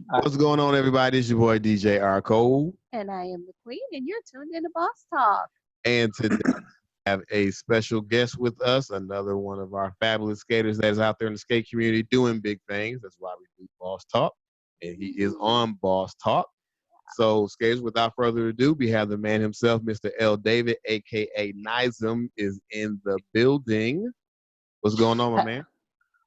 What's going on, everybody? It's your boy DJ R. Cole. And I am the queen, and you're tuned in to Boss Talk. And today we have a special guest with us, another one of our fabulous skaters that is out there in the skate community doing big things. That's why we do Boss Talk. And he is on Boss Talk. So, skaters, without further ado, we have the man himself, Mr. L. David, a.k.a. Nizm, is in the building. What's going on, my man?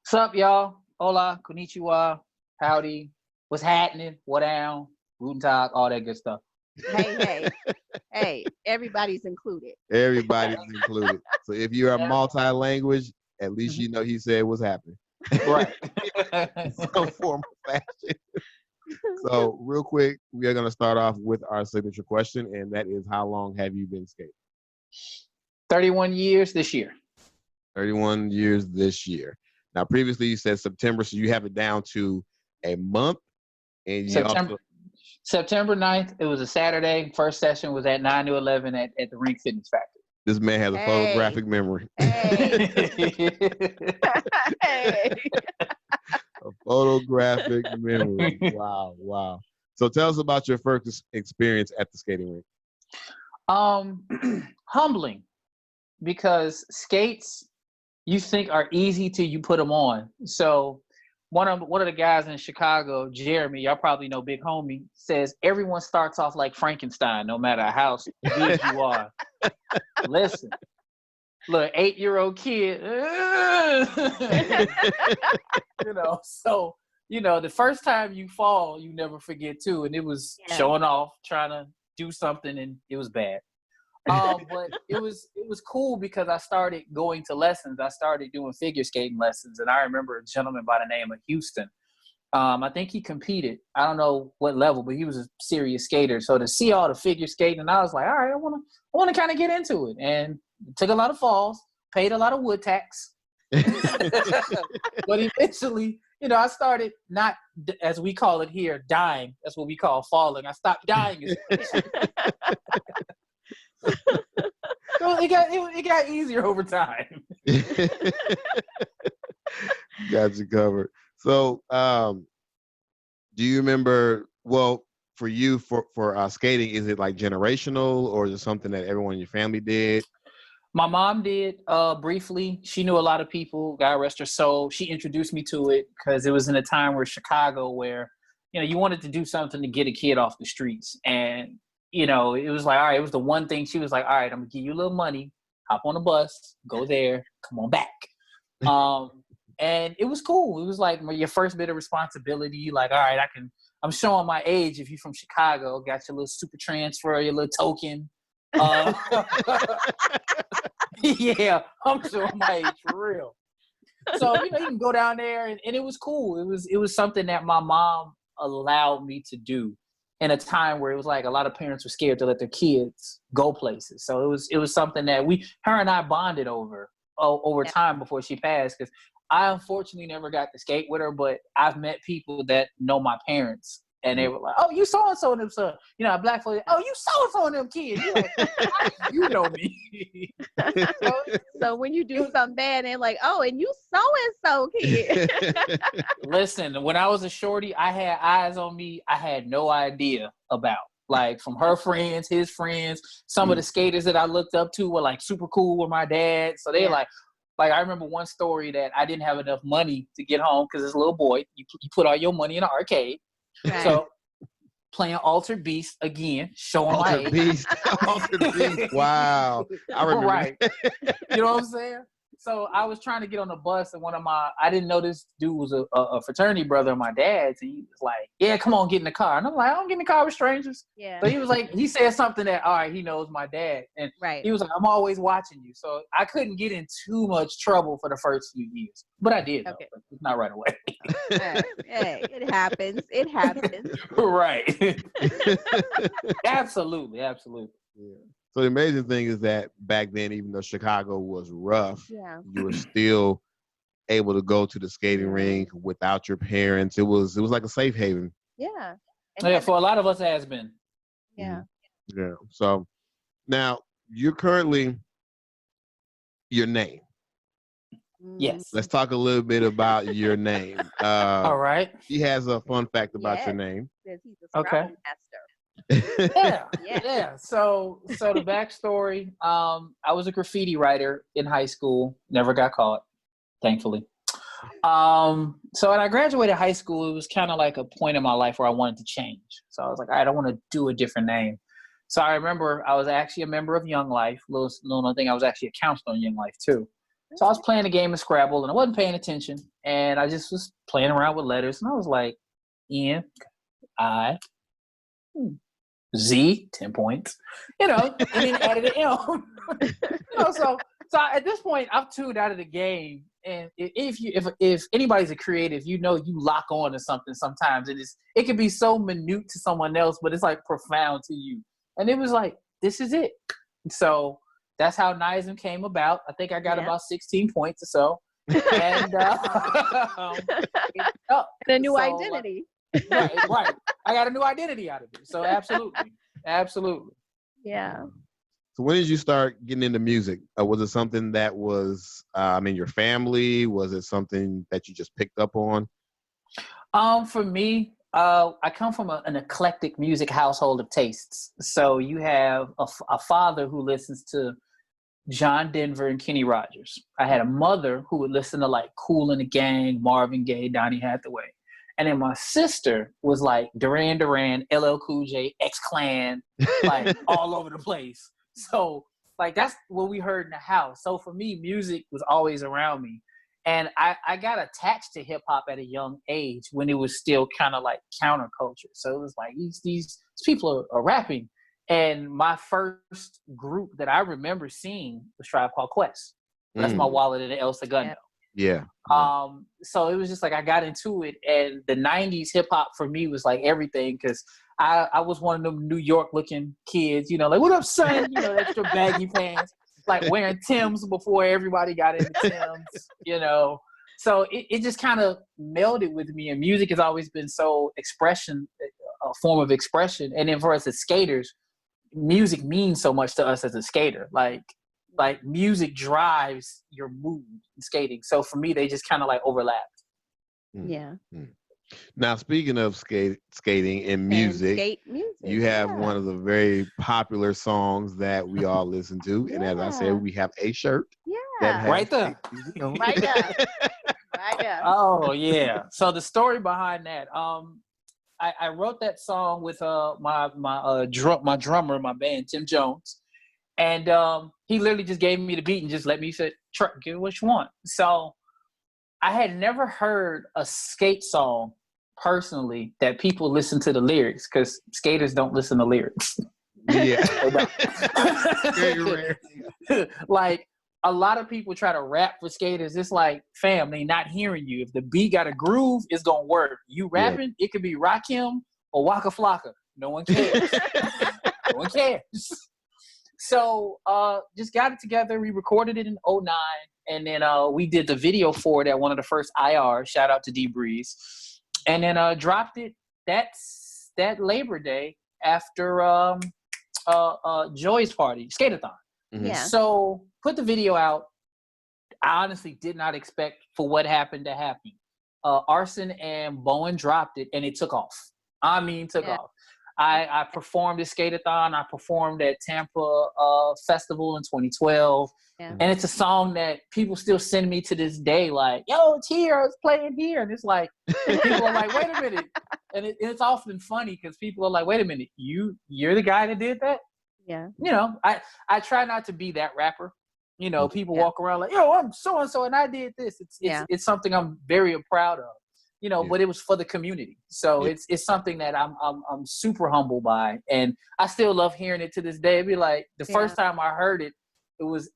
What's up, y'all? Hola, konnichiwa, howdy, what's happening, what down, guten tag, all that good stuff. Hey, everybody's included. Everybody's included. So if you're a multi-language, at least you know he said what's happening. Right. Some form of fashion. So real quick, we are going to start off with our signature question, and that is, how long have you been skating? 31 years this year. 31 years this year. Now, previously you said September, so you have it down to a month. And you September 9th, it was a Saturday. First session was at 9 to 11 at the Rink Fitness Factory. This man has a photographic memory. A photographic memory. Wow. So tell us about your first experience at the skating rink. Humbling, because skates you think are easy till you put them on. So one of the guys in Chicago, Jeremy, y'all probably know, big homie, says everyone starts off like Frankenstein, no matter how big you are. Listen, look, 8-year-old kid, So the first time you fall, you never forget too. And it was showing off, trying to do something, and it was bad. But it was cool because I started going to lessons. I started doing figure skating lessons, and I remember a gentleman by the name of Houston. I think he competed. I don't know what level, but he was a serious skater. So to see all the figure skating, and I was like, all right, I want to kind of get into it. And took a lot of falls, paid a lot of wood tax. But eventually, I started not, as we call it here, dying. That's what we call falling. I stopped dying. So it got easier over time. Got you covered. So, do you remember? Well, for you, for skating, is it like generational, or is it something that everyone in your family did? My mom did briefly. She knew a lot of people. God rest her soul. She introduced me to it because it was in a time where Chicago, where you wanted to do something to get a kid off the streets, and it was like, all right, it was the one thing. She was like, all right, I'm gonna give you a little money, hop on a bus, go there, come on back. And it was cool. It was like your first bit of responsibility. Like, all right, I'm showing my age. If you're from Chicago, got your little super transfer, your little token. Yeah, I'm showing my age for real. So, you can go down there and it was cool. It was something that my mom allowed me to do in a time where it was like a lot of parents were scared to let their kids go places. So it was something that her and I bonded over time before she passed, because I unfortunately never got to skate with her, but I've met people that know my parents, and they were like, oh, you so-and-so and them son. A black folks, oh, you so-and-so and them kids. You're like, you know me. So when you do something bad, they're like, oh, and you so-and-so kid. Listen, when I was a shorty, I had eyes on me I had no idea about. Like, from her friends, his friends, some of the skaters that I looked up to were like super cool with my dad. So they like I remember one story that I didn't have enough money to get home because as a little boy, you put all your money in an arcade. Right. So playing Altered Beast again, showing Altered Beast. Altered Beast. Wow. I remember. Right. You know what I'm saying? So I was trying to get on the bus, and I didn't know this dude was a fraternity brother of my dad's. And he was like, yeah, come on, get in the car. And I'm like, I don't get in the car with strangers. Yeah. So he was like, he said something that, all right, he knows my dad. And he was like, I'm always watching you. So I couldn't get in too much trouble for the first few years. But I did, though. But not right away. Hey, it happens. It happens. Right. Absolutely. Yeah. So the amazing thing is that back then, even though Chicago was rough, you were still able to go to the skating rink without your parents. It was like a safe haven. Yeah. Yeah, for a lot of us, it has been. Yeah. Yeah. So now you're currently your name. Yes. Let's talk a little bit about your name. All right. He has a fun fact about your name. Says he's a Okay. Scrabble master. Yeah. So the backstory, I was a graffiti writer in high school, never got caught, thankfully. So when I graduated high school, it was kind of like a point in my life where I wanted to change. So I was like, all right, I want to do a different name. So I remember I was actually a member of Young Life. Little known thing, I was actually a counselor in Young Life too. So I was playing a game of Scrabble and I wasn't paying attention, and I just was playing around with letters, and I was like, N, I, Z, 10 points, and then added an M. So at this point, I've tuned out of the game. And if anybody's a creative, you lock on to something sometimes. It can be so minute to someone else, but it's like profound to you. And it was like, this is it. So that's how Nizm came about. I think I got about 16 points or so. And and a new identity. Right. I got a new identity out of it. So absolutely. Yeah. So when did you start getting into music? Was it something that was in your family? Was it something that you just picked up on? For me, I come from an eclectic music household of tastes. So you have a father who listens to John Denver and Kenny Rogers. I had a mother who would listen to like Kool and the Gang, Marvin Gaye, Donny Hathaway. And then my sister was like Duran Duran, LL Cool J, X-Clan, like all over the place. So like that's what we heard in the house. So for me, music was always around me. And I got attached to hip hop at a young age when it was still kind of like counterculture. So it was like these people are rapping. And my first group that I remember seeing was Tribe Called Quest. That's my Wallet and El Segundo. Yeah. So it was just like I got into it, and the 90s hip hop for me was like everything, because I was one of them New York looking kids, like, what up, son? Extra baggy pants, like wearing Timbs before everybody got into Timbs, So it just kind of melded with me, and music has always been so a form of expression. And then for us as skaters, music means so much to us as a skater. Like music drives your mood in skating. So for me, they just kind of like overlapped. Yeah. Now, speaking of skating and music, skate music, you have one of the very popular songs that we all listen to. And as I said, we have a shirt. Yeah. Right there. Right there. Right there. Oh, yeah. So the story behind that, I wrote that song with my drummer in my band, Tim Jones. And he literally just gave me the beat and just let me say, get what you want. So I had never heard a skate song personally that people listen to the lyrics, because skaters don't listen to lyrics. Yeah. Very rare. Like a lot of people try to rap for skaters. It's like, fam, they not hearing you. If the beat got a groove, it's gonna work. You rapping, it could be Rakim or Waka Flocka. No one cares. No one cares. So just got it together. We recorded it in 2009, and then we did the video for it at one of the first IR. Shout out to D Breeze, and then dropped it that Labor Day after Joy's party, Skate-a-thon. Yeah. So put the video out. I honestly did not expect for what happened to happen. Arson and Bowen dropped it, and it took off. I mean, took off. I performed at Skate-a-thon. I performed at Tampa Festival in 2012. Yeah. And it's a song that people still send me to this day, like, yo, it's here, it's playing here. And it's like, people are like, wait a minute. And it's often funny because people are like, wait a minute, you're the guy that did that? Yeah. I try not to be that rapper. People walk around like, yo, I'm so-and-so and I did this. It's something I'm very proud of. But it was for the community. So it's something that I'm super humbled by, and I still love hearing it to this day. It'd be like the first time I heard it, was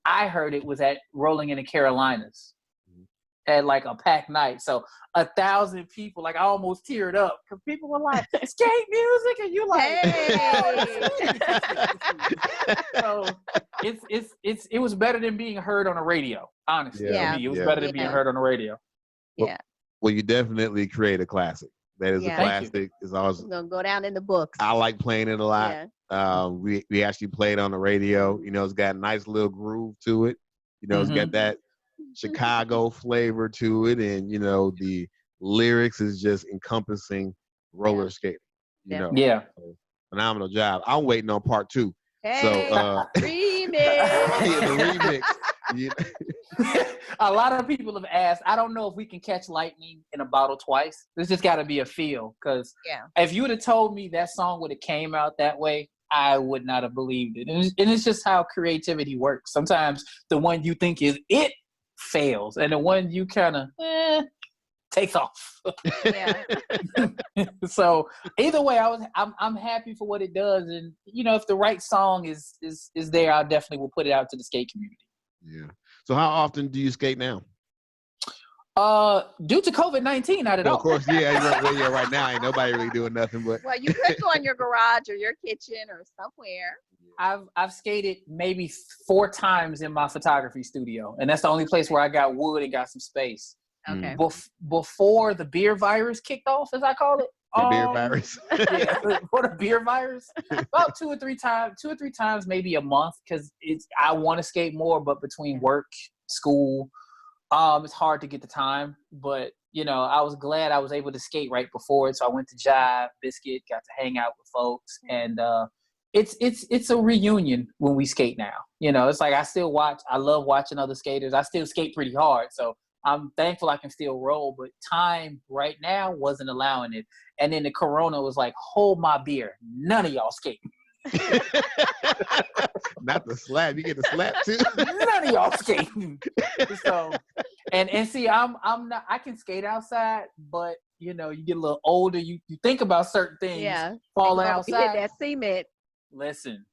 at Rolling in the Carolinas at like a packed night. So 1,000 people, like I almost teared up because people were like, skate music, and you like, hey. So it was better than being heard on the radio. Honestly, for me, it was better than being heard on the radio. Yeah. Well, you definitely create a classic. That is a classic. It's always gonna go down in the books. I like playing it a lot. Yeah. We actually played on the radio. It's got a nice little groove to it. It's got that Chicago flavor to it, and the lyrics is just encompassing roller skating. Yeah. So, phenomenal job. I'm waiting on part 2. Hey, So remix. yeah, the remix. A lot of people have asked. I don't know if we can catch lightning in a bottle twice. There's just got to be a feel, because if you would have told me that song would have came out that way, I would not have believed it. And it's just how creativity works. Sometimes the one you think is it fails, and the one you kind of takes off. Yeah. So either way, I'm happy for what it does, and if the right song is there, I definitely will put it out to the skate community. Yeah. So how often do you skate now? Due to COVID-19, not at all. Of course, yeah. Right now, ain't nobody really doing nothing. But Well, you could go in your garage or your kitchen or somewhere. I've skated maybe 4 times in my photography studio, and that's the only place where I got wood and got some space. Okay. Before the beer virus kicked off, as I call it. The beer virus. Yeah, for the beer virus, about 2 or 3 times, maybe a month, because I want to skate more, but between work, school, it's hard to get the time. But I was glad I was able to skate right before it, so I went to Jive, Biscuit, got to hang out with folks, and it's a reunion when we skate now. It's like I love watching other skaters. I still skate pretty hard, so I'm thankful I can still roll, but time right now wasn't allowing it. And then the corona was like, hold my beer. None of y'all skate. Not the slap. You get the slap too. None of y'all skate. So, and see, I'm not. I can skate outside, but you get a little older. You think about certain things. Yeah. Falling You outside. hit that cement. Listen.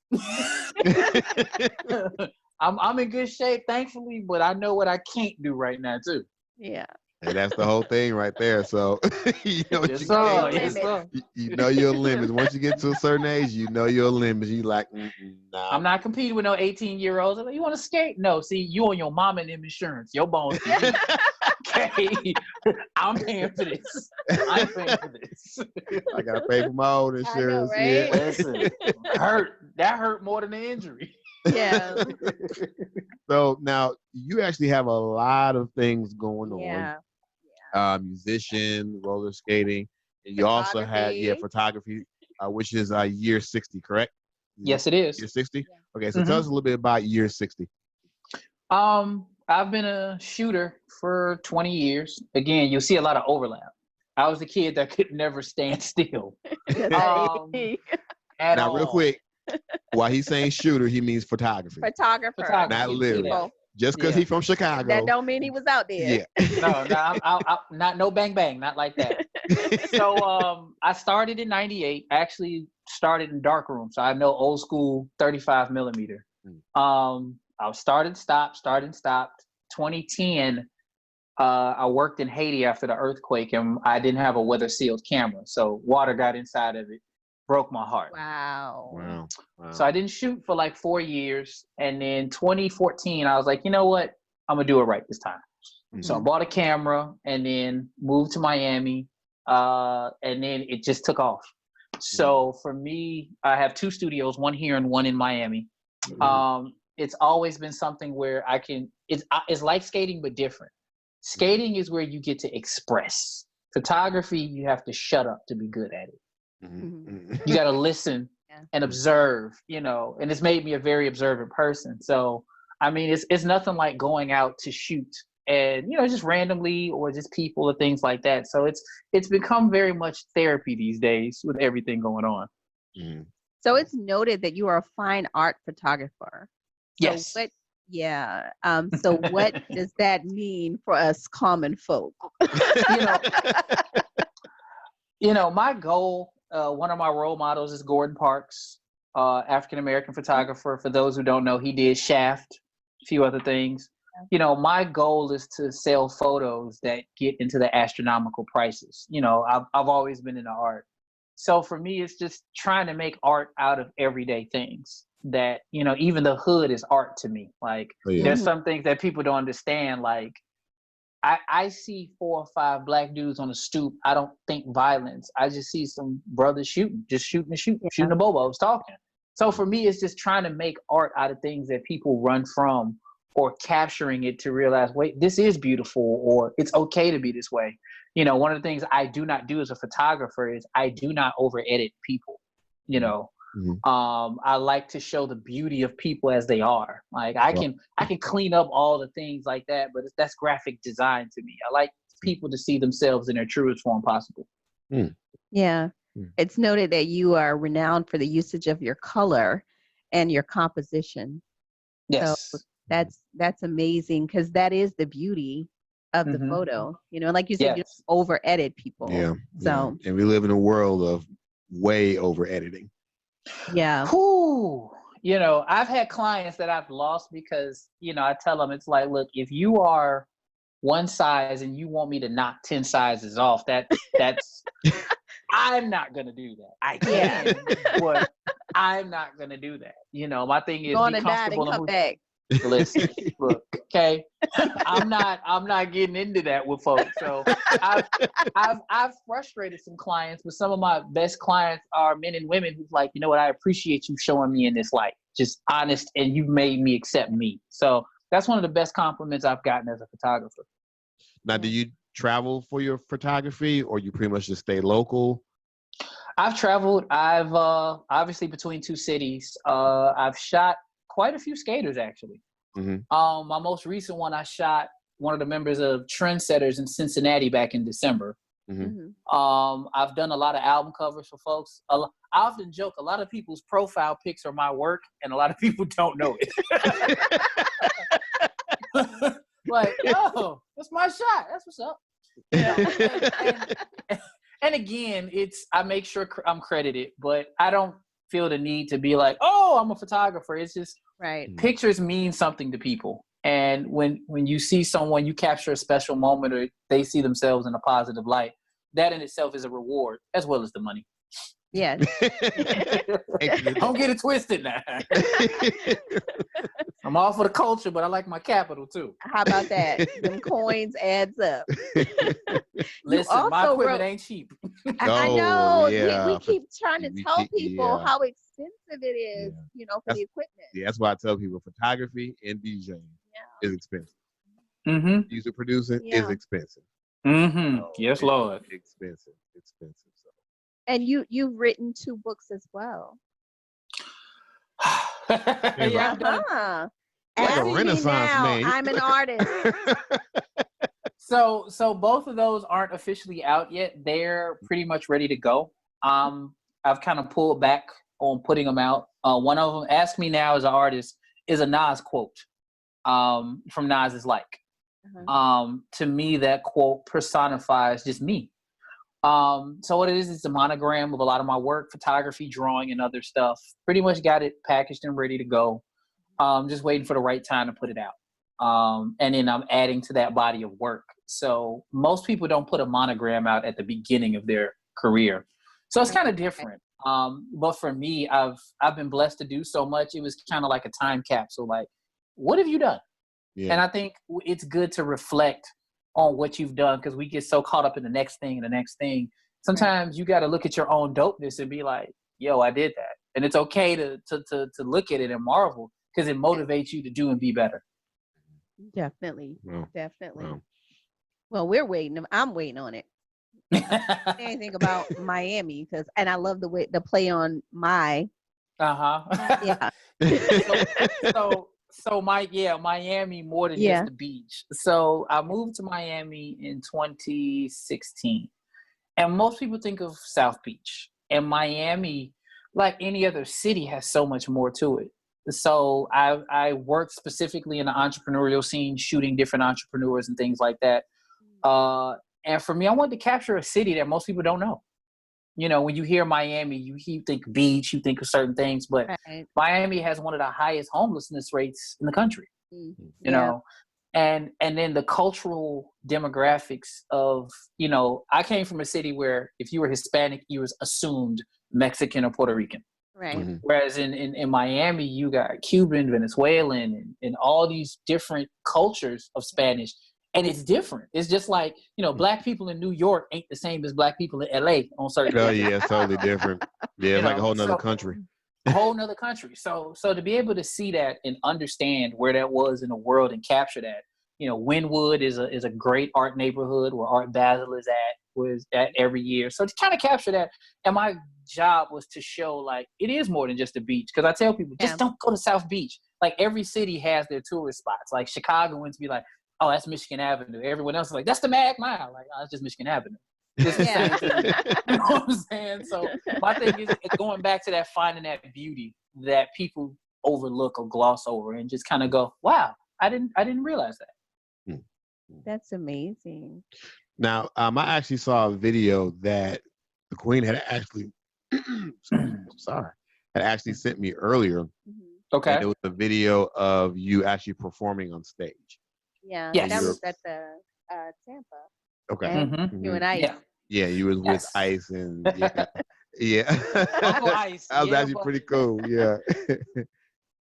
I'm in good shape, thankfully, but I know what I can't do right now too. Yeah. And that's the whole thing right there. So you know what Yes, you sir. can't Yes, do. sir. You know your limits. Once you get to a certain age, you know your limits. You like, nah. I'm not competing with no 18-year-olds. Like, you want to skate? No, see, you on your mom and them insurance. Your bones. Okay, I'm paying for this. I'm paying for this. I gotta pay for my own insurance. right? Yeah. Listen, that hurt more than the injury. Yeah. So now you actually have a lot of things going on. Yeah. Musician, roller skating, and you also had photography, which is year 60, correct? Yes, it is. Year 60. Yeah. Okay, so tell us a little bit about year 60. I've been a shooter for 20 years. Again, you'll see a lot of overlap. I was the kid that could never stand still. Now, real quick, while he's saying shooter, he means photography. Photographer. Not literally. People. Just because he's from Chicago. That don't mean he was out there. Yeah. No, I'm not no bang bang, not like that. So I started in '98. I actually started in darkroom, so I know old school 35 millimeter. I started, stopped. 2010, I worked in Haiti after the earthquake, and I didn't have a weather sealed camera, so water got inside of it. Broke my heart. Wow. So I didn't shoot for like 4 years. And then 2014, I was like, you know what? I'm going to do it right this time. Mm-hmm. So I bought a camera and then moved to Miami. And then it just took off. So for me, I have 2 studios, one here and one in Miami. It's always been something where it's like skating, but different. Skating is where you get to express. Photography, you have to shut up to be good at it. Mm-hmm. You got to listen and observe, and it's made me a very observant person. So, I mean, it's nothing like going out to shoot and, just randomly or just people or things like that. So it's become very much therapy these days with everything going on. Mm-hmm. So it's noted that you are a fine art photographer. Yes. So so what does that mean for us common folk? My goal, one of my role models is Gordon Parks, African-American photographer. For those who don't know, he did Shaft, a few other things. My goal is to sell photos that get into the astronomical prices. I've always been into art. So for me, it's just trying to make art out of everyday things that, even the hood is art to me. Like, there's some things that people don't understand. Like, I see 4 or 5 black dudes on the stoop. I don't think violence. I just see some brothers shooting the bobos, talking. So for me, it's just trying to make art out of things that people run from or capturing it to realize, wait, this is beautiful, or it's okay to be this way. You know, one of the things I do not do as a photographer is I do not over edit people. You know, I like to show the beauty of people as they are. Like I can clean up all the things like that, but that's graphic design to me. I like people to see themselves in their truest form possible. Yeah. It's noted that you are renowned for the usage of your color and your composition. Yes. So that's amazing, because that is the beauty of the photo. You know, like you said, you don't over edit people. Yeah. So and we live in a world of way over editing. Yeah. Whew. You know, I've had clients that I've lost because, you know, I tell them, it's like, look, if you are one size and you want me to knock 10 sizes off, that's I'm not gonna do that. I can, but I'm not gonna do that. You know, my thing is going be to die and comfortable. come back. Listen, look, okay. I'm not getting into that with folks. So I've frustrated some clients, but some of my best clients are men and women who's like, you know what, I appreciate you showing me in this light. Just honest, and you've made me accept me. So that's one of the best compliments I've gotten as a photographer. Now, do you travel for your photography, or you pretty much just stay local? I've traveled. I've obviously between two cities. I've shot quite a few skaters, actually. My most recent one, I shot one of the members of Trendsetters in Cincinnati back in December. I've done a lot of album covers for folks. I often joke, a lot of people's profile pics are my work, and a lot of people don't know it. Like, oh, that's my shot. That's what's up. You know, and again, I make sure I'm credited, but I don't feel the need to be like, oh, I'm a photographer. It's just pictures mean something to people. And when you see someone, you capture a special moment, or they see themselves in a positive light, that in itself is a reward, as well as the money. Yes. Don't get it twisted now. I'm all for the culture, but I like my capital too. How about that? Them coins adds up. Listen, my equipment ain't cheap. I know. Yeah. We keep trying to tell people how expensive it is, you know, for the equipment. Yeah, that's why I tell people photography and DJing is expensive. Music producing is expensive. So yes, Lord. Expensive. So. And you've written 2 books as well. Yeah, like a Renaissance man. I'm an artist. So both of those aren't officially out yet. They're pretty much ready to go. I've kind of pulled back on putting them out. One of them, Ask Me Now as an Artist, is a Nas quote from Nas's Like. To me, that quote personifies just me. So what it is, it's a monogram of a lot of my work, photography, drawing, and other stuff. Pretty much got it packaged and ready to go. Just waiting for the right time to put it out. And then I'm adding to that body of work. So most people don't put a monogram out at the beginning of their career. So it's kind of different. But for me, I've been blessed to do so much. It was kind of like a time capsule. Like, what have you done? Yeah. And I think it's good to reflect on what you've done, because we get so caught up in the next thing and the next thing. Sometimes you got to look at your own dopeness and be like, yo, I did that. And it's okay to look at it and marvel, because it motivates you to do and be better. Definitely. Wow. Definitely. Wow. Well, we're waiting. I'm waiting on it. Anything about Miami, and I love the play on my. Yeah. So Miami more than just the beach. So I moved to Miami in 2016, and most people think of South Beach, and Miami, like any other city, has so much more to it. So I worked specifically in the entrepreneurial scene, shooting different entrepreneurs and things like that. And for me, I wanted to capture a city that most people don't know. You know, when you hear Miami, you think beach, you think of certain things, but Miami has one of the highest homelessness rates in the country. You know, and then the cultural demographics of, you know, I came from a city where if you were Hispanic, you was assumed Mexican or Puerto Rican. Right. Whereas in Miami, you got Cuban, Venezuelan, and all these different cultures of Spanish. And it's different. It's just like, you know, black people in New York ain't the same as black people in LA on certain Oh, yeah, it's totally different. Yeah, it's like a whole nother country. a whole nother country. So to be able to see that and understand where that was in the world and capture that, Wynwood is a great art neighborhood where Art Basel was at every year. So to kind of capture that, and my job was to show like it is more than just a beach. Because I tell people, just don't go to South Beach. Like every city has their tourist spots. Like Chicagoans be like, oh, that's Michigan Avenue. Everyone else is like, that's the Mag Mile. Like, oh, it's just Michigan Avenue. It's the same thing. You know what I'm saying? So my thing is going back to that, finding that beauty that people overlook or gloss over, and just kind of go, wow, I didn't realize that. That's amazing. Now, I actually saw a video that the Queen had actually, had actually sent me earlier. Okay. And it was a video of you actually performing on stage. Yeah. Yes. That was at the Tampa. Okay. And you and Ice. Yeah, you was with Ice and yeah. Uncle Ice. That was actually pretty cool. Yeah.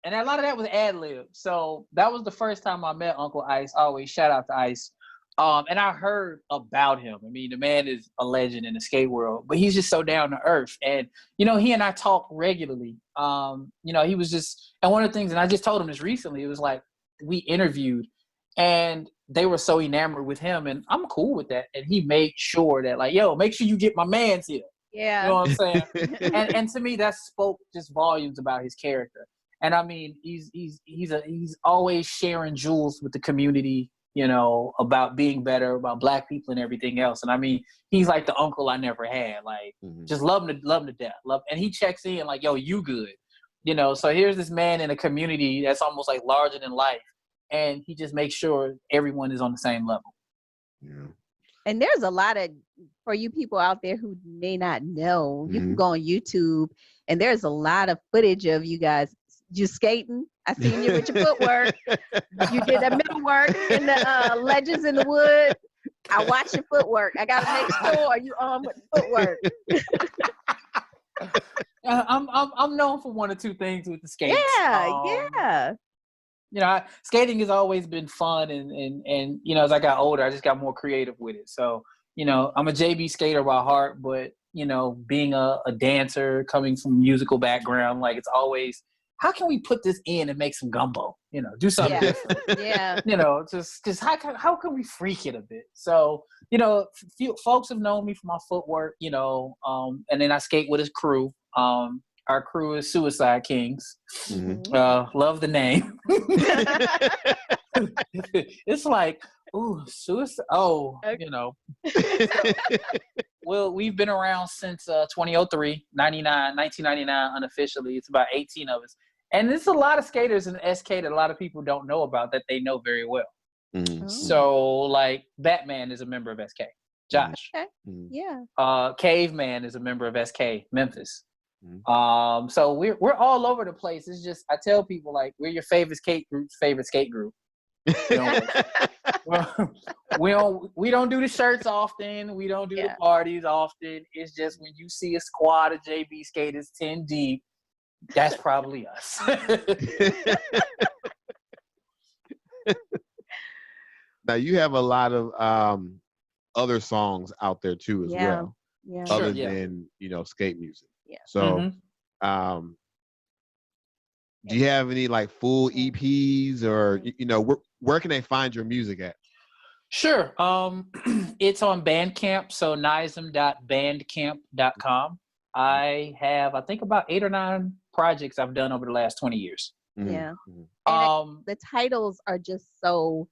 And a lot of that was ad-lib. So that was the first time I met Uncle Ice. Always shout out to Ice. And I heard about him. I mean, the man is a legend in the skate world, but he's just so down to earth. And, he and I talk regularly. He was just, and one of the things, and I just told him this recently, it was like we interviewed and they were so enamored with him, and I'm cool with that. And he made sure that like, yo, make sure you get my man's here. Yeah. You know what I'm saying? and to me, that spoke just volumes about his character. And I mean, he's always sharing jewels with the community, about being better, about Black people and everything else. And I mean, he's like the uncle I never had, like just love him to death. And he checks in like, yo, you good, so here's this man in a community that's almost like larger than life. And he just makes sure everyone is on the same level. Yeah. And there's a lot of, for you people out there who may not know, you can go on YouTube and there's a lot of footage of you guys just skating. I seen you with your footwork. You did that middle work in the Legends in the Wood. I watch your footwork. I gotta make sure you on with footwork. I'm known for one or two things with the skates. Yeah. Skating has always been fun, and as I got older, I just got more creative with it. So, I'm a JB skater by heart, but being a dancer, coming from a musical background, like it's always, how can we put this in and make some gumbo? Do something different. Yeah. Just how can we freak it a bit? So, folks have known me for my footwork, and then I skate with his crew. Our crew is Suicide Kings. Love the name. It's like, ooh, suicide. Oh, Well, we've been around since 1999 unofficially. It's about 18 of us. And there's a lot of skaters in SK that a lot of people don't know about that they know very well. So, like, Batman is a member of SK. Josh. Okay. Yeah. Caveman is a member of SK, Memphis. So we're all over the place. It's just, I tell people, like, we're your favorite skate group. We don't do the shirts often. We don't do the parties often. It's just when you see a squad of JB skaters 10 deep, that's probably us. Now you have a lot of other songs out there too as well. Yeah. Other than skate music. Yeah. So do you have any like full EPs or where can they find your music at? Sure. It's on Bandcamp, so nizm.bandcamp.com. I have, I think, about 8 or 9 projects I've done over the last 20 years. Yeah. And the titles are just so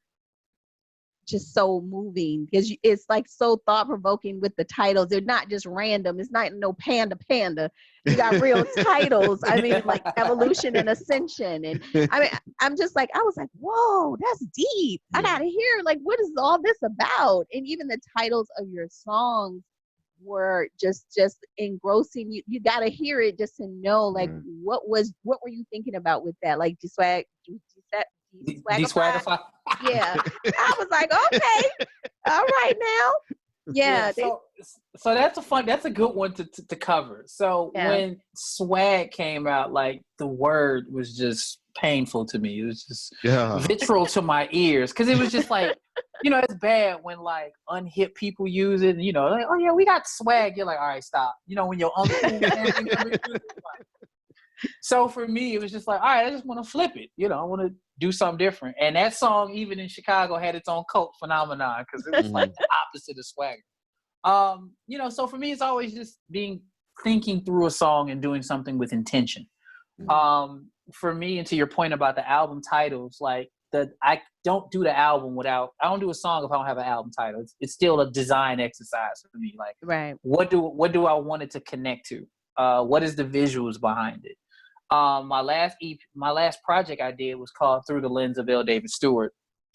moving because it's like so thought-provoking with the titles. They're not just random. It's not no panda. You got real titles. I mean, like Evolution and Ascension. And I mean, I'm just like, I was like, whoa, that's deep. I gotta hear, like, what is all this about? And even the titles of your songs were just engrossing. You gotta hear it just to know, like, what were you thinking about with that? Like, Swagify. Yeah. I was like, okay, all right now. Yeah. So that's a good one to cover. So when swag came out, like, the word was just painful to me. It was just visceral to my ears because it was just like, it's bad when like unhip people use it. And, like, oh yeah, we got swag. You're like, all right, stop. When your uncle So for me, it was just like, all right, I just want to flip it. You know, I want to do something different. And that song, even in Chicago, had its own cult phenomenon because it was like the opposite of swagger. You know, so for me, it's always just thinking through a song and doing something with intention. For me, and to your point about the album titles, like I don't do the album I don't do a song if I don't have an album title. It's still a design exercise for me. Like, Right. what do I want it to connect to? What is the visuals behind it? My last project I did was called Through the Lens of L. David Stewart.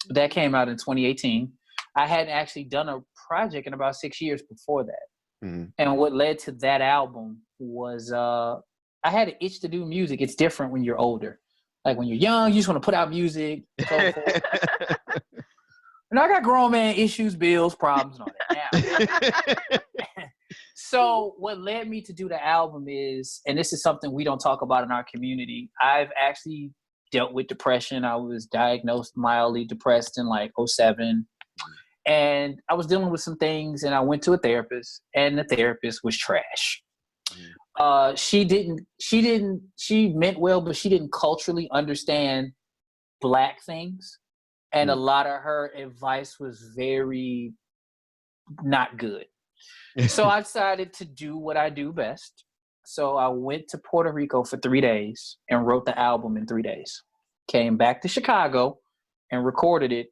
That came out in 2018. I hadn't actually done a project in about 6 years before that. Mm-hmm. And what led to that album was I had an itch to do music. It's different when you're older. Like when you're young, you just want to put out music. So forth. And I got grown man issues, bills, problems, and all that now. So what led me to do the album is, and this is something we don't talk about in our community, I've actually dealt with depression. I was diagnosed mildly depressed in like 2007. And I was dealing with some things, and I went to a therapist, and the therapist was trash. She meant well, but she didn't culturally understand Black things. And a lot of her advice was very not good. So I decided to do what I do best. So I went to Puerto Rico for 3 days and wrote the album in 3 days. Came back to Chicago and recorded it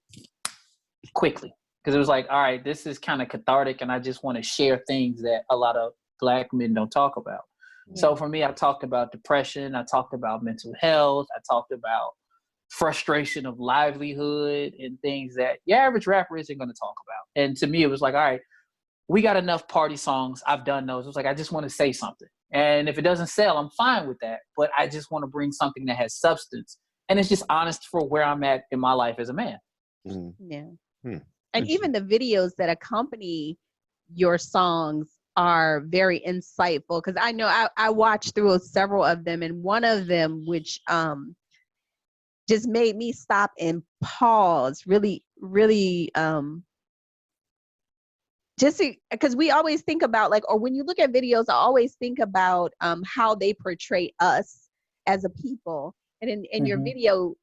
quickly. Because it was like, all right, this is kind of cathartic, and I just want to share things that a lot of Black men don't talk about. Yeah. So for me, I talked about depression. I talked about mental health. I talked about frustration of livelihood and things that your average rapper isn't going to talk about. And to me, it was like, all right, we got enough party songs. I've done those. It was like, I just want to say something. And if it doesn't sell, I'm fine with that. But I just want to bring something that has substance. And it's just honest for where I'm at in my life as a man. Yeah. And even the videos that accompany your songs are very insightful. Because I know I watched through several of them. And one of them, which just made me stop and pause, really, really, just because we always think about like, or when you look at videos, I always think about how they portray us as a people. And in your video,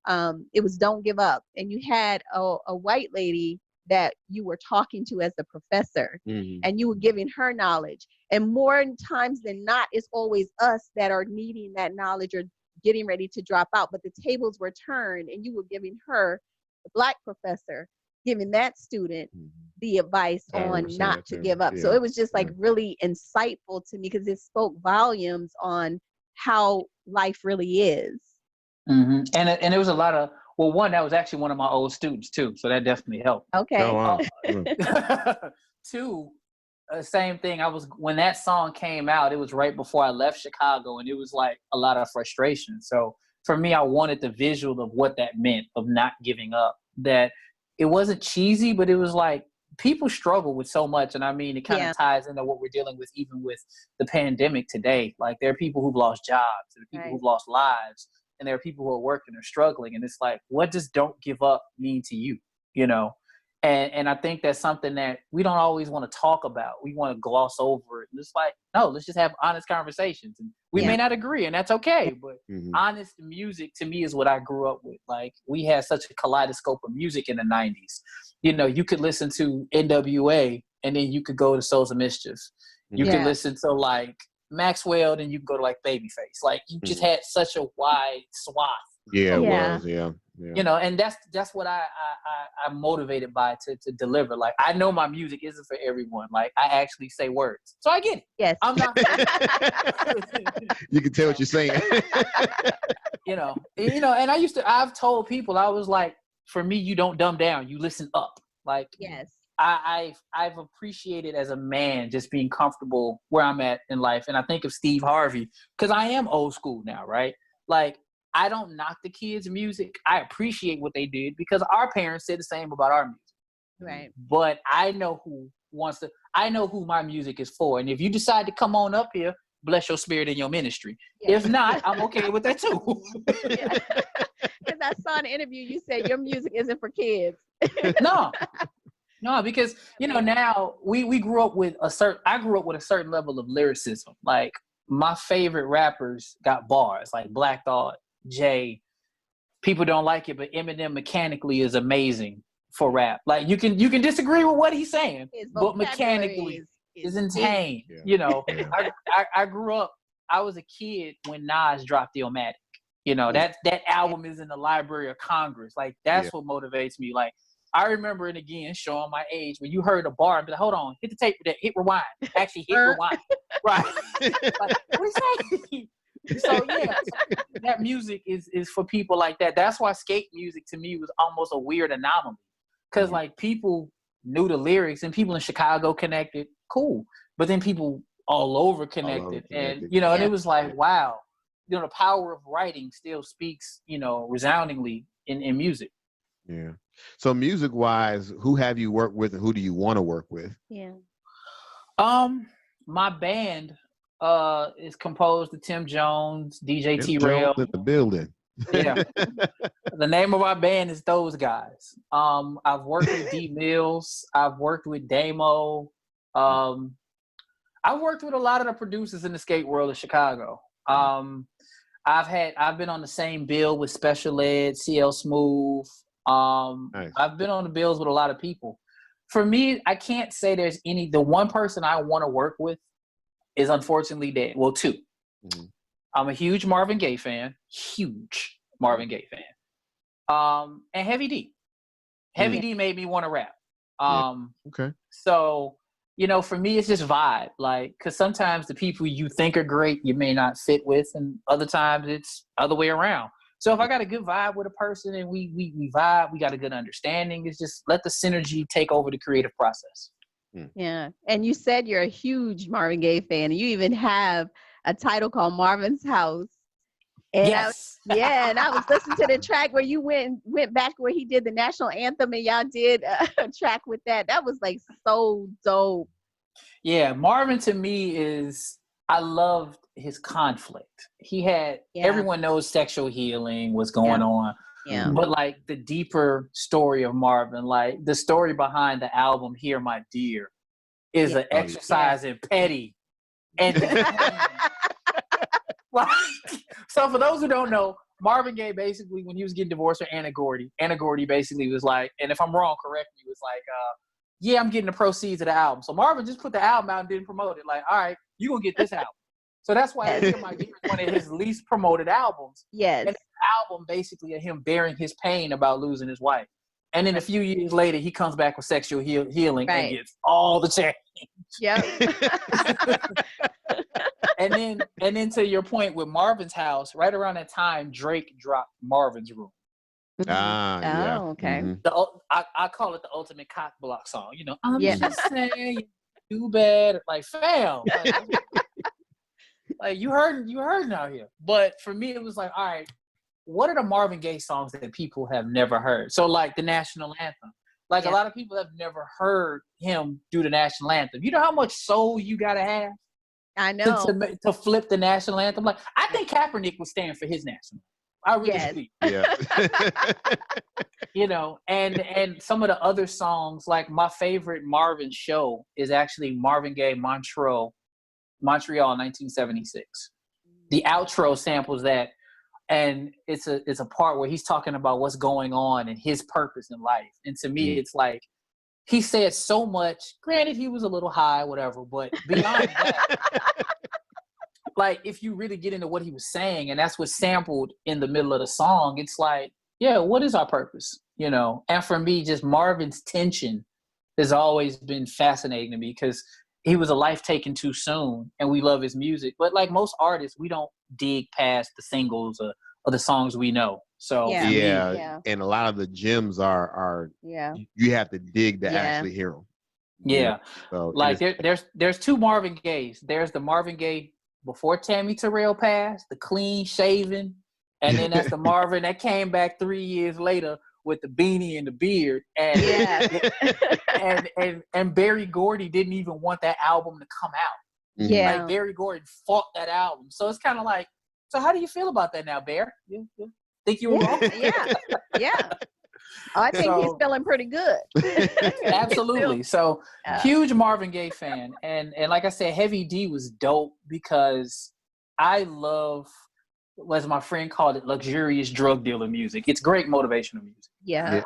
it was Don't Give Up. And you had a white lady that you were talking to as the professor, and you were giving her knowledge. And more times than not, it's always us that are needing that knowledge or getting ready to drop out. But the tables were turned, and you were giving her, the Black professor, giving that student the advice on not to give up. Yeah. So it was just like really insightful to me because it spoke volumes on how life really is. And it was a lot of, well, one, that was actually one of my old students too. So that definitely helped. Okay. Oh, wow. Two, same thing. When that song came out, it was right before I left Chicago, and it was like a lot of frustration. So for me, I wanted the visual of what that meant of not giving up. That it wasn't cheesy, but it was like people struggle with so much. And I mean, it kind of ties into what we're dealing with, even with the pandemic today. Like there are people who've lost jobs, there are people who've lost lives, and there are people who are working or struggling. And it's like, what does don't give up mean to you? You know? And I think that's something that we don't always want to talk about. We want to gloss over it. And it's like, no, let's just have honest conversations. And we may not agree, and that's okay. But honest music to me is what I grew up with. Like we had such a kaleidoscope of music in the 90s. You know, you could listen to NWA, and then you could go to Souls of Mischief. You could listen to like Maxwell, then you could go to like Babyface. Like you just had such a wide swath. Yeah, it was. Yeah. You know, and that's what I'm motivated by to deliver. Like I know my music isn't for everyone. Like I actually say words, so I get it. Yes, I'm not. You can tell what you're saying. you know, and I've told people, I was like, for me, you don't dumb down, you listen up. Like yes, I've appreciated as a man just being comfortable where I'm at in life, and I think of Steve Harvey because I am old school now, right? Like. I don't knock the kids' music. I appreciate what they did because our parents said the same about our music. Right. But I know I know who my music is for. And if you decide to come on up here, bless your spirit in your ministry. Yeah. If not, I'm okay with that too. Because I saw an interview, you said your music isn't for kids. No, because, you know, now we grew up with I grew up with a certain level of lyricism. Like, my favorite rappers got bars, like Black Thought, Jay. People don't like it, but Eminem mechanically is amazing for rap. Like you can disagree with what he's saying, His but vocabulary mechanically is is insane. Yeah. You know, Yeah. I grew up. I was a kid when Nas dropped Illmatic. You know, that album is in the Library of Congress. Like that's what motivates me. Like I remember it again, showing my age, when you heard a bar and be like, hold on, hit the tape, hit rewind. Actually hit rewind. Right. Like, what is so yeah, that music is for people like that. That's why skate music to me was almost a weird anomaly. Cause like people knew the lyrics and people in Chicago connected, cool. But then people all over connected. And you know, and it was like, wow, you know, the power of writing still speaks, you know, resoundingly in music. Yeah. So music wise, who have you worked with and who do you want to work with? Yeah. My band is composed of Tim Jones, DJ Tim T-Rail. Jones in the building. Yeah. The name of our band is Those Guys. I've worked with D Mills. I've worked with Damo. I've worked with a lot of the producers in the skate world of Chicago. I've been on the same bill with Special Ed, CL Smooth. Nice. I've been on the bills with a lot of people. For me, I can't say there's the one person I want to work with is unfortunately dead. Well, two. Mm-hmm. I'm a huge Marvin Gaye fan. Huge Marvin Gaye fan. And Heavy D. Heavy D made me want to rap. Okay. So, you know, for me, it's just vibe. Like, because sometimes the people you think are great, you may not fit with, and other times it's other way around. So if I got a good vibe with a person and we vibe, we got a good understanding, it's just let the synergy take over the creative process. Yeah. And you said you're a huge Marvin Gaye fan, and you even have a title called Marvin's House. And yes. And I was listening to the track where you went back where he did the national anthem, and y'all did a track with that. That was like so dope. Yeah, Marvin to me I loved his conflict. He had, everyone knows sexual healing, what's going on. Yeah. But like the deeper story of Marvin, like the story behind the album Hear My Dear is an exercise in petty. And so for those who don't know, Marvin Gaye basically, when he was getting divorced from Anna Gordy basically was like, and if I'm wrong, correct me, was like, yeah, I'm getting the proceeds of the album. So Marvin just put the album out and didn't promote it. Like, all right, you're going to get this album. So that's why Hear My Dear is one of his least promoted albums. Yes. And it's an album basically of him bearing his pain about losing his wife. And then a few years later, he comes back with Sexual Healing and gets all the change. Yep. and then to your point with Marvin's House, right around that time, Drake dropped Marvin's Room. Yeah. Oh, okay. Mm-hmm. I call it the ultimate cock block song. You know, I'm just saying, too bad. Like, fam. Like you heard out here. But for me, it was like, all right, what are the Marvin Gaye songs that people have never heard? So like the national anthem. Like a lot of people have never heard him do the national anthem. You know how much soul you gotta have? I know. To flip the national anthem. Like I think Kaepernick would stand for his national anthem. I really do. Yeah. You know, and some of the other songs, like my favorite Marvin show is actually Marvin Gaye Montreal 1976. The outro samples that, and it's a part where he's talking about what's going on and his purpose in life. And to me, it's like he said so much. Granted, he was a little high, whatever, but beyond that, like if you really get into what he was saying, and that's what's sampled in the middle of the song, it's like, yeah, what is our purpose? You know, and for me, just Marvin's tension has always been fascinating to me because he was a life taken too soon, and we love his music. But like most artists, we don't dig past the singles or the songs we know. So and a lot of the gems are you have to dig to actually hear them. Yeah. So like there's two Marvin Gayes. There's the Marvin Gaye before Tammy Terrell passed, the clean shaven, and then that's the Marvin that came back 3 years later with the beanie and the beard. And and Berry Gordy didn't even want that album to come out. Yeah. Like Berry Gordy fought that album. So it's kind of like, so how do you feel about that now, Bear? You think you were wrong? Yeah. Oh, I think he's feeling pretty good. Absolutely. So huge Marvin Gaye fan. And like I said, Heavy D was dope because I love, as my friend called it, luxurious drug dealer music. It's great motivational music. Yeah.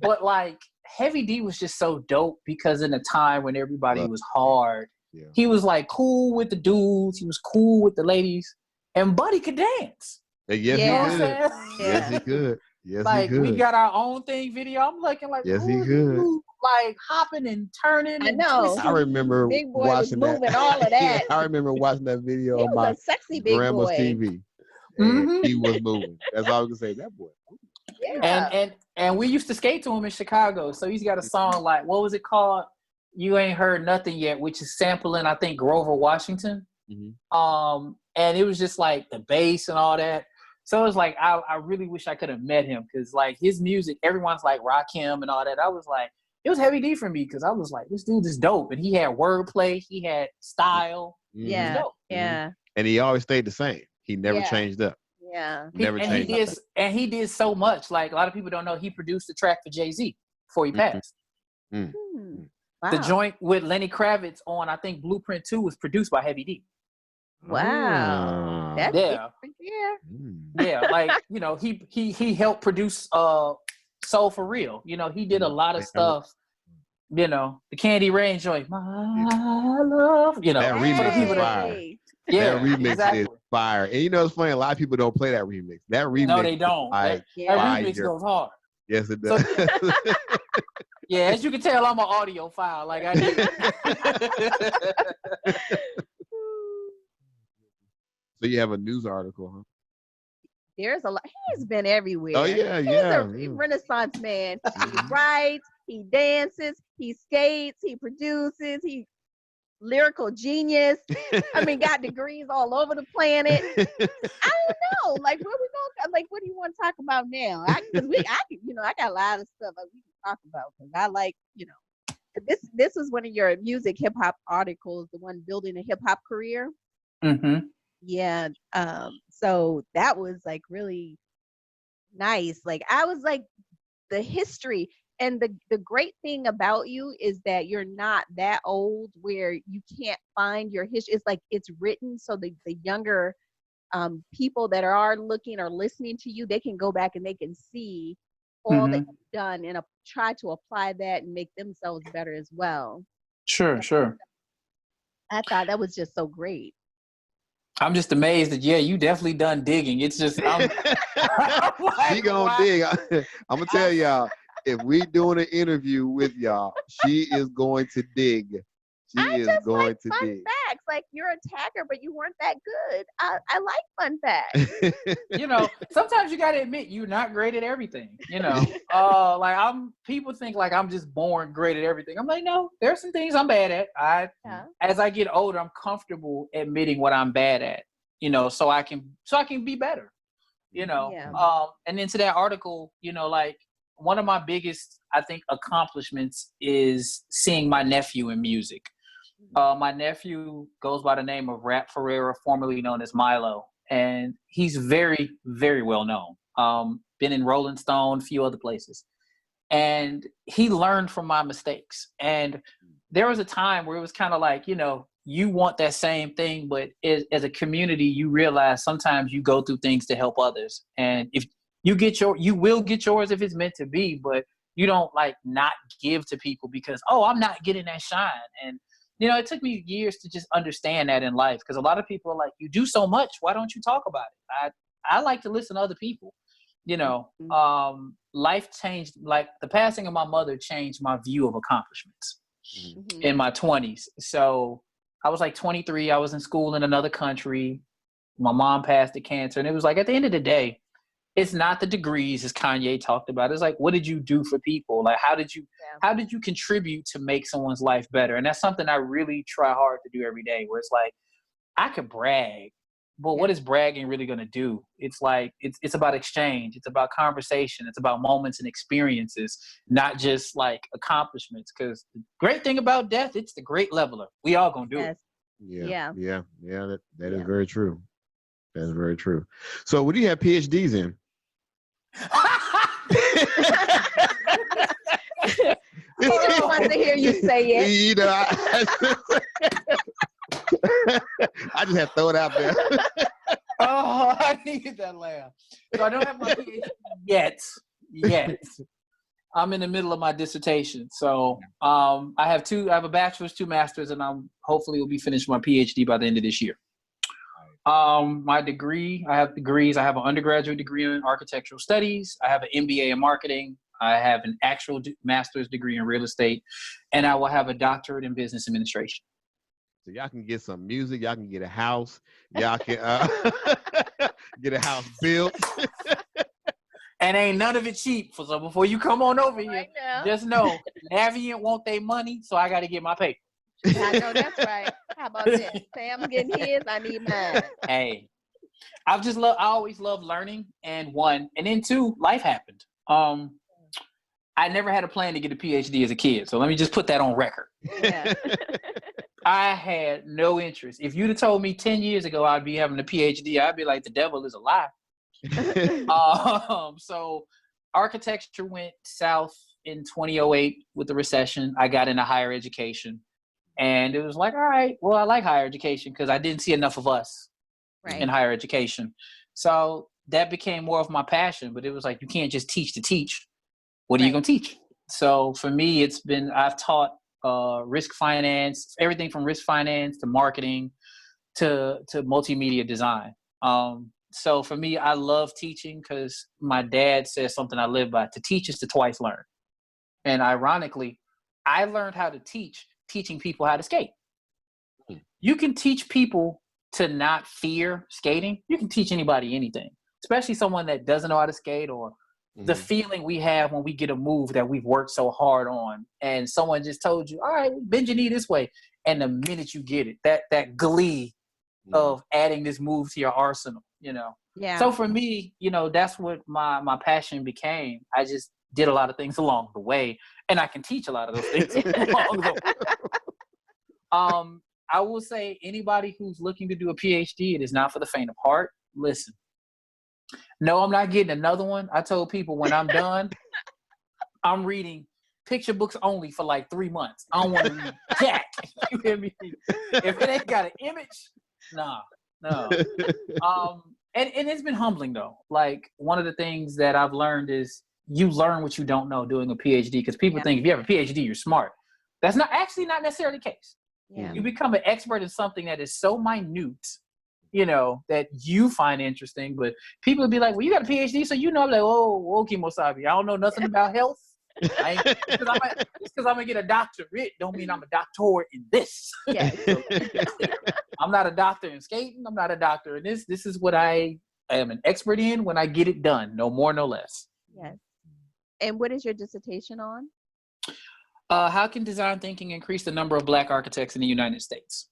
But like Heavy D was just so dope because in a time when everybody was hard, he was like cool with the dudes, he was cool with the ladies, and Buddy could dance. Yes, he could. Yes, he could. Yes, like he could. we got our own thing video. I'm looking like, yes, he who is could. dude, like hopping and turning. I and know. twisting. I remember Big boy was watching moving that. all of that. I remember watching that video He on was my a sexy big grandma's boy. TV. And he was moving. That's all I was gonna say. That boy. Yeah. And we used to skate to him in Chicago. So he's got a song like, what was it called? You Ain't Heard Nothing Yet, which is sampling, I think, Grover Washington. Mm-hmm. And it was just like the bass and all that. So it was like, I really wish I could have met him because like his music, everyone's like Rakim and all that. I was like, it was Heavy D for me because I was like, this dude is dope. And he had wordplay, he had style. Mm-hmm. Yeah. He was dope. Yeah. And he always stayed the same. He never changed up. Yeah. Never changed. He did so much. Like a lot of people don't know, he produced the track for Jay-Z before he passed. Mm-hmm. Wow. The joint with Lenny Kravitz on, I think Blueprint 2 was produced by Heavy D. Wow. That's Yeah. Yeah, like, you know, he helped produce Soul for Real. You know, he did a lot of stuff. You know, the Candy Rain joint, my love. You know, that remix is fire. Yeah, that remix is fire. And you know, it's funny. A lot of people don't play that remix. That remix, no, they don't. Like, that remix goes hard. Yes, it does. So, yeah, as you can tell, I'm an audiophile. Like I do. So you have a news article, huh? There's a lot. He's been everywhere. Oh yeah, He's a Renaissance man. He writes, he dances, he skates, he produces, he lyrical genius. I mean, got degrees all over the planet. I don't know. Like, where we going? Like, what do you want to talk about now? I got a lot of stuff we can talk about because I like, this was one of your music hip hop articles, the one building a hip hop career. Mm-hmm. Yeah. So that was like really nice. Like I was like the history and the great thing about you is that you're not that old where you can't find your history. It's like it's written so the younger people that are looking or listening to you, they can go back and they can see all that you've done and try to apply that and make themselves better as well. Sure. I thought that was just so great. I'm just amazed that you definitely done digging. It's just I'm like, she gonna dig. I'm gonna tell y'all, if we doing an interview with y'all, she is going to dig. She is going to dig. Facts. Like you're a tagger, but you weren't that good. I like fun facts. Sometimes you gotta admit you're not great at everything. Like people think like I'm just born great at everything. I'm like, no, there's some things I'm bad at. As I get older, I'm comfortable admitting what I'm bad at. So I can be better. And then to that article, like one of my biggest, I think, accomplishments is seeing my nephew in music. My nephew goes by the name of Rap Ferreira, formerly known as Milo, and he's very, very well known. Been in Rolling Stone, a few other places. And he learned from my mistakes. And there was a time where it was kind of like, you want that same thing, but as a community, you realize sometimes you go through things to help others. And if you will get yours if it's meant to be, but you don't like not give to people because, I'm not getting that shine. And it took me years to just understand that in life because a lot of people are like, you do so much. Why don't you talk about it? I like to listen to other people. Life changed, like the passing of my mother changed my view of accomplishments in my 20s. So I was like 23. I was in school in another country. My mom passed of cancer. And it was like, at the end of the day, it's not the degrees as Kanye talked about. It's like, what did you do for people? Like, how did you contribute to make someone's life better? And that's something I really try hard to do every day where it's like, I could brag, but what is bragging really going to do? It's like, it's about exchange. It's about conversation. It's about moments and experiences, not just like accomplishments. Because the great thing about death, it's the great leveler. We all going to do it. Yeah. That is very true. That is very true. So what do you have PhDs in? I just want to hear you say it. I just had to throw it out there. Oh, I needed that laugh. So I don't have my PhD yet. I'm in the middle of my dissertation. So I have a bachelor's, 2 masters, and I'm hopefully will be finished my PhD by the end of this year. My degree, I have degrees. I have an undergraduate degree in architectural studies. I have an MBA in marketing. I have an actual master's degree in real estate, and I will have a doctorate in business administration. So y'all can get some music. Y'all can get a house. Y'all can get a house built. And ain't none of it cheap. So before you come on over here, Right now. just know Navient want their money, so I got to get my paper. I know that's right. How about that? Sam's getting his, I need mine. Hey, I always love learning, and then 2, life happened. I never had a plan to get a PhD as a kid, so let me just put that on record. Yeah. I had no interest. If you'd have told me 10 years ago I'd be having a PhD, I'd be like, the devil is a lie. So architecture went south in 2008 with the recession. I got into higher education, and it was like, all right, well, I like higher education because I didn't see enough of us in higher education. So that became more of my passion, but it was like, you can't just teach to teach. What are you going to teach? So for me, I've taught risk finance, everything from risk finance to marketing to multimedia design. So for me, I love teaching because my dad says something I live by: to teach is to twice learn. And ironically, I learned how to teaching people how to skate. You can teach people to not fear skating. You can teach anybody anything, especially someone that doesn't know how to skate, or the feeling we have when we get a move that we've worked so hard on, and someone just told you, all right, bend your knee this way. And the minute you get it, that glee of adding this move to your arsenal, Yeah. So for me, that's what my passion became. I just did a lot of things along the way, and I can teach a lot of those things along the way. I will say, anybody who's looking to do a PhD, it is not for the faint of heart. Listen. No, I'm not getting another one. I told people when I'm done, I'm reading picture books only for like 3 months. I don't want to read jack. You hear me? If it ain't got an image, no. And it's been humbling though. Like, one of the things that I've learned is you learn what you don't know doing a PhD, because people think if you have a PhD, you're smart. That's not necessarily the case. Yeah. You become an expert in something that is so minute, that you find interesting, but people would be like, well, you got a PhD, so I'm like, oh, Kimosabi, I don't know nothing about health. Just because I'm gonna get a doctorate don't mean I'm a doctor in this. Yes. I'm not a doctor in skating. I'm not a doctor in this. This is what I am an expert in when I get it done. No more, no less. Yes. And what is your dissertation on? How can design thinking increase the number of Black architects in the United States?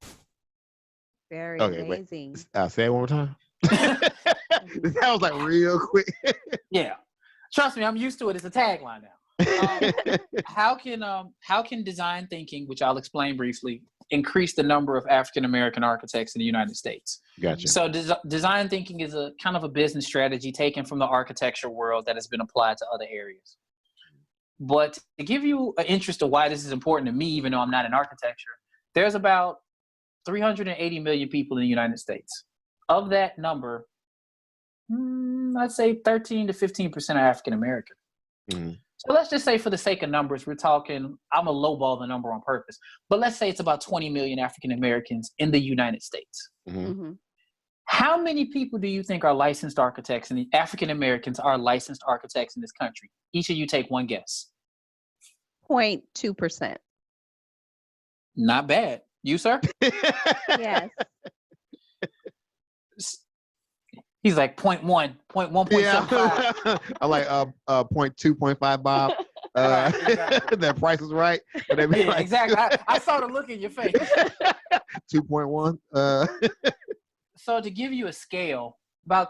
Very amazing. Say it one more time. That was like real quick. Yeah. Trust me, I'm used to it. It's a tagline now. How can design thinking, which I'll explain briefly, increase the number of African American architects in the United States? Gotcha. So design thinking is a kind of a business strategy taken from the architecture world that has been applied to other areas. But to give you an interest of why this is important to me, even though I'm not in architecture, there's about 380 million people in the United States. Of that number, I'd say 13 to 15% are African American. So let's just say, for the sake of numbers, we're talking, I'm going to lowball the number on purpose, but let's say it's about 20 million African Americans in the United States. How many people do you think are licensed architects, and the African Americans are licensed architects in this country? Each of you take one guess. 0.2%. Not bad. You, sir? Yes. He's like 0.1, 0.1.75. I like 0.2, 0.5, Bob. Exactly. That price is right. Yeah, exactly. I saw the look in your face. 2.1. So to give you a scale, about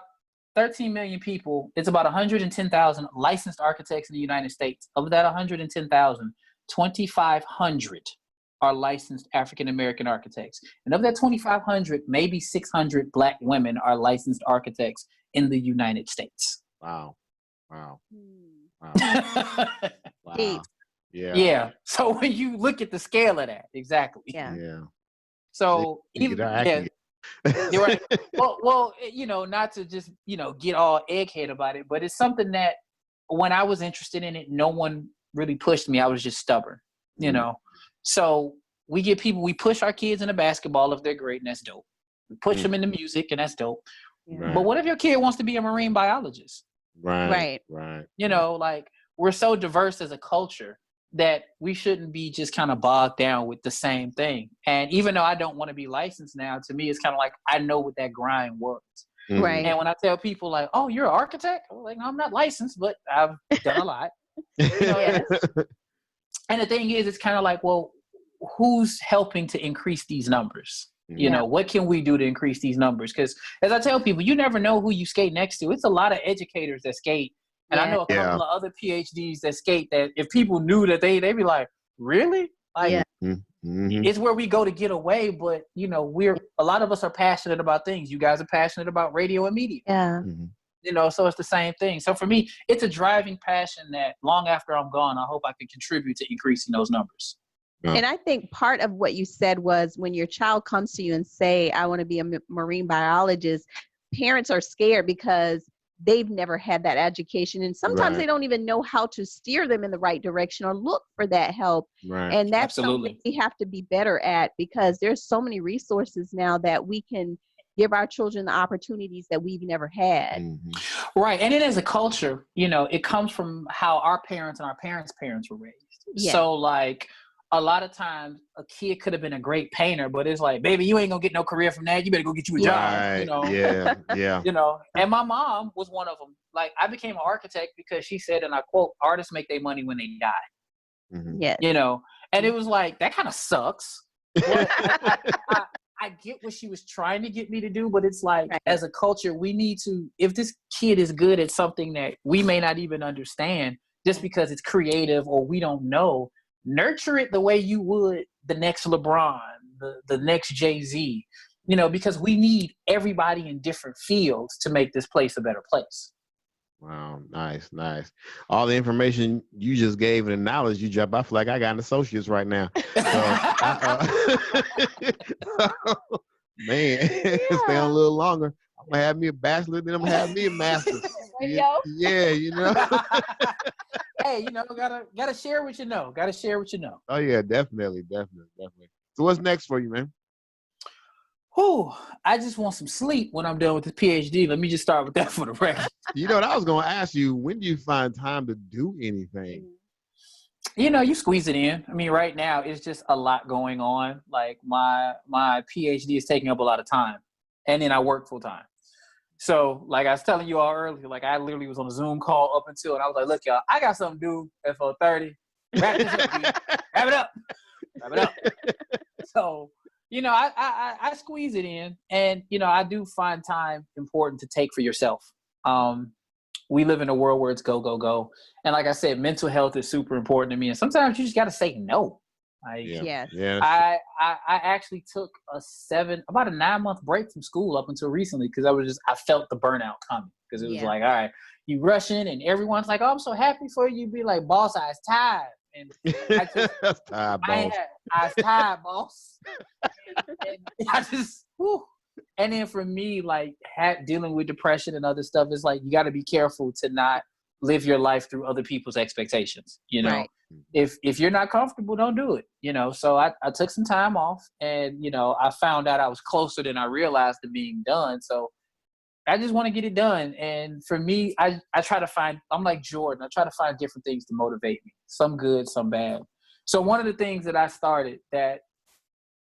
13 million people, it's about 110,000 licensed architects in the United States. Of that 110,000, 2,500 are licensed African-American architects. And of that 2,500, maybe 600 Black women are licensed architects in the United States. Wow. Deep. Yeah. Yeah. So when you look at the scale of that, exactly. Yeah. So even you're right. Well, not to just get all egghead about it, but it's something that when I was interested in it, no one really pushed me. I was just stubborn, So we push our kids into basketball if they're great, and that's dope. We push them into music, and that's dope. Yeah. But what if your kid wants to be a marine biologist? Right. Like we're so diverse as a culture that we shouldn't be just kind of bogged down with the same thing. And even though I don't want to be licensed now, to me, it's kind of like I know what that grind was. Right. And when I tell people like, oh, you're an architect? I'm like, no, I'm not licensed, but I've done a lot. And the thing is, it's kind of like, well, who's helping to increase these numbers? What can we do to increase these numbers? Because as I tell people, you never know who you skate next to. It's a lot of educators that skate. And I know a couple of other PhDs that skate that if people knew that they'd be like, really? Like, it's where we go to get away. But, a lot of us are passionate about things. You guys are passionate about radio and media. Yeah. So it's the same thing. So for me, it's a driving passion that long after I'm gone, I hope I can contribute to increasing those numbers. And I think part of what you said was when your child comes to you and say, I want to be a marine biologist, parents are scared because they've never had that education. And sometimes they don't even know how to steer them in the right direction or look for that help. Right. And that's something we have to be better at because there's so many resources now that we can give our children the opportunities that we've never had. Right. And then as a culture, it comes from how our parents and our parents' parents were raised. Yeah. So like a lot of times a kid could have been a great painter, but it's like, baby, you ain't gonna get no career from that. You better go get you a job. Yeah. And my mom was one of them. Like I became an architect because she said, and I quote, artists make their money when they die. Yeah. And it was like, that kind of sucks. But I get what she was trying to get me to do, but it's like, as a culture, we need to, if this kid is good at something that we may not even understand, just because it's creative or we don't know, nurture it the way you would the next LeBron, the next Jay-Z, because we need everybody in different fields to make this place a better place. Wow, nice. All the information you just gave and the knowledge you dropped, I feel like I got an associate's right now. Man, stay on a little longer. I'm gonna have me a bachelor, then I'm gonna have me a master's. Hey, gotta share what you know. Gotta share what you know. Oh yeah, definitely. So what's next for you, man? I just want some sleep when I'm done with this PhD. Let me just start with that for the record. You know what I was gonna ask you, when do you find time to do anything? You squeeze it in. I mean, right now it's just a lot going on. Like my PhD is taking up a lot of time, and then I work full time. So like I was telling you all earlier, like I literally was on a Zoom call up until, and I was like, look, y'all, I got something to do at 4:30. Wrap this up, dude. Wrap it up. So, I squeeze it in, and, I do find time important to take for yourself. We live in a world where it's go, go, go. And like I said, mental health is super important to me. And sometimes you just got to say no. I actually took about a 9-month break from school up until recently because I felt the burnout coming because it was like, all right, you rushing and everyone's like, oh, I'm so happy for you. Be like, boss, I was tired. And I just, I was tired, boss. and I just, whew. And then for me, like dealing with depression and other stuff, is like, you got to be careful to not live your life through other people's expectations. Right. If you're not comfortable, don't do it. So I took some time off, and I found out I was closer than I realized to being done. So I just want to get it done. And for me, I try to find, I'm like Jordan, I try to find different things to motivate me. Some good, some bad. So one of the things that I started that